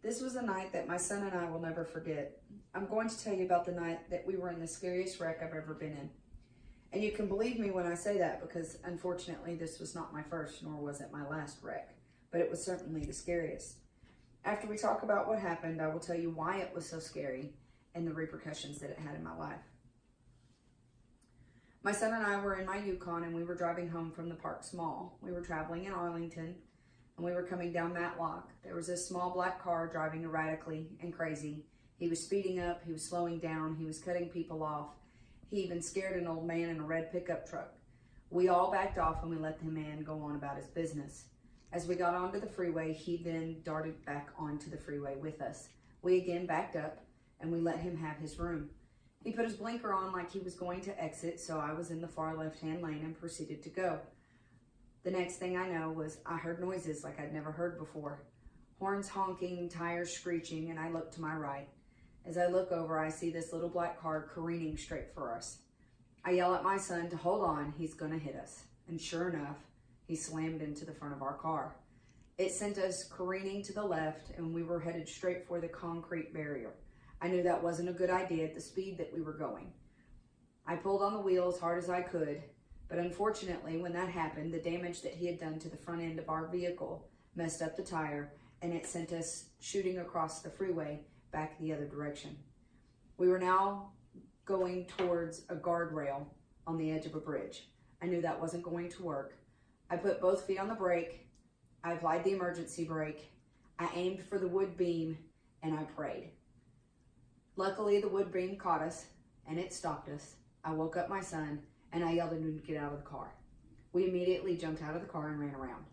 This was a night that my son and I will never forget. I'm going to tell you about the night that we were in the scariest wreck I've ever been in. And you can believe me when I say that, because unfortunately this was not my first, nor was it my last wreck, but it was certainly the scariest. After we talk about what happened, I will tell you why it was so scary and the repercussions that it had in my life. My son and I were in my Yukon, and we were driving home from the Parks Mall. We were traveling in Arlington, and we were coming down Matlock. There was this small black car driving erratically and crazy. He was speeding up, he was slowing down, he was cutting people off. He even scared an old man in a red pickup truck. We all backed off and we let the man go on about his business. As we got onto the freeway, he then darted back onto the freeway with us. We again backed up and we let him have his room. He put his blinker on like he was going to exit, so I was in the far left-hand lane and proceeded to go. The next thing I know was I heard noises like I'd never heard before. Horns honking, tires screeching, and I looked to my right. As I look over, I see this little black car careening straight for us. I yell at my son to hold on, he's gonna hit us. And sure enough, he slammed into the front of our car. It sent us careening to the left, and we were headed straight for the concrete barrier. I knew that wasn't a good idea at the speed that we were going. I pulled on the wheel as hard as I could, but unfortunately, when that happened, the damage that he had done to the front end of our vehicle messed up the tire, and it sent us shooting across the freeway back the other direction. We were now going towards a guardrail on the edge of a bridge. I knew that wasn't going to work. I put both feet on the brake. I applied the emergency brake. I aimed for the wood beam, and I prayed. Luckily, the wood beam caught us, and it stopped us. I woke up my son, and I yelled at him to get out of the car. We immediately jumped out of the car and ran around.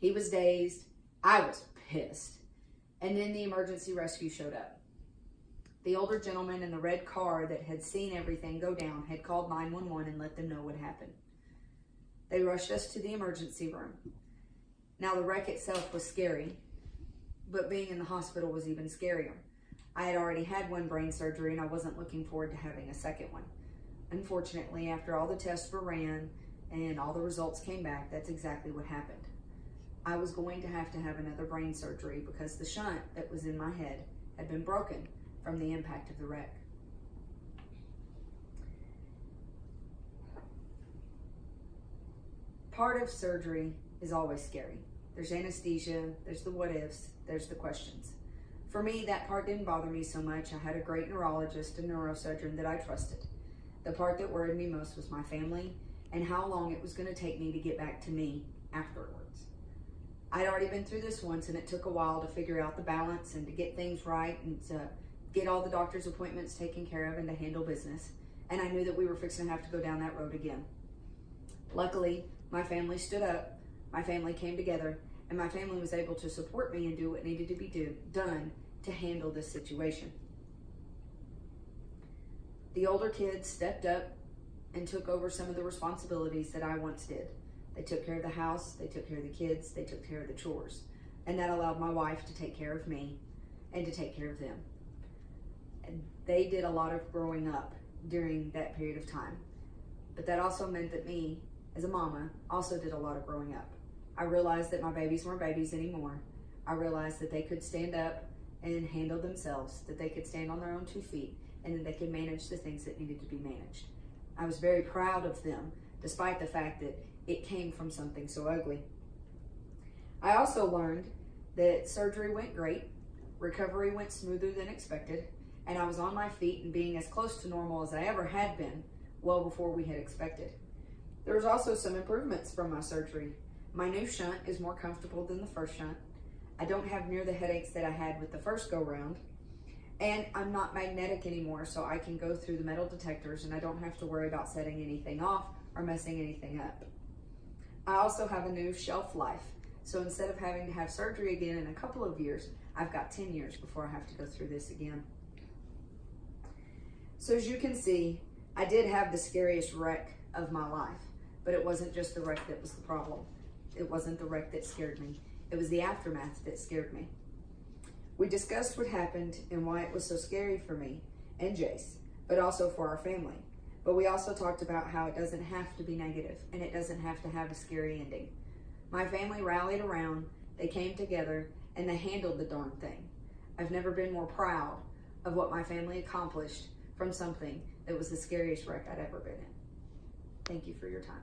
He was dazed. I was pissed. And then the emergency rescue showed up. The older gentleman in the red car that had seen everything go down had called 911 and let them know what happened. They rushed us to the emergency room. Now, the wreck itself was scary, but being in the hospital was even scarier. I had already had one brain surgery, and I wasn't looking forward to having a second one. Unfortunately, after all the tests were ran and all the results came back, that's exactly what happened. I was going to have another brain surgery because the shunt that was in my head had been broken from the impact of the wreck. Part of surgery is always scary. There's anesthesia, there's the what ifs, there's the questions. For me, that part didn't bother me so much. I had a great neurologist and neurosurgeon that I trusted. The part that worried me most was my family and how long it was going to take me to get back to me afterwards. I'd already been through this once, and it took a while to figure out the balance and to get things right and to get all the doctor's appointments taken care of and to handle business. And I knew that we were fixing to have to go down that road again. Luckily, my family stood up, my family came together, and my family was able to support me and do what needed to be done to handle this situation. The older kids stepped up and took over some of the responsibilities that I once did. They took care of the house, they took care of the kids, they took care of the chores. And that allowed my wife to take care of me and to take care of them. And they did a lot of growing up during that period of time. But that also meant that me, as a mama, also did a lot of growing up. I realized that my babies weren't babies anymore. I realized that they could stand up and handle themselves, that they could stand on their own 2 feet, and that they could manage the things that needed to be managed. I was very proud of them, despite the fact that it came from something so ugly. I also learned that surgery went great, recovery went smoother than expected, and I was on my feet and being as close to normal as I ever had been, well before we had expected. There was also some improvements from my surgery. My new shunt is more comfortable than the first shunt. I don't have near the headaches that I had with the first go-round, and I'm not magnetic anymore, so I can go through the metal detectors and I don't have to worry about setting anything off or messing anything up. I also have a new shelf life, so instead of having to have surgery again in a couple of years, I've got 10 years before I have to go through this again. So as you can see, I did have the scariest wreck of my life, but it wasn't just the wreck that was the problem. It wasn't the wreck that scared me. It was the aftermath that scared me. We discussed what happened and why it was so scary for me and Jace, but also for our family. But we also talked about how it doesn't have to be negative and it doesn't have to have a scary ending. My family rallied around, they came together, and they handled the darn thing. I've never been more proud of what my family accomplished from something that was the scariest wreck I'd ever been in. Thank you for your time.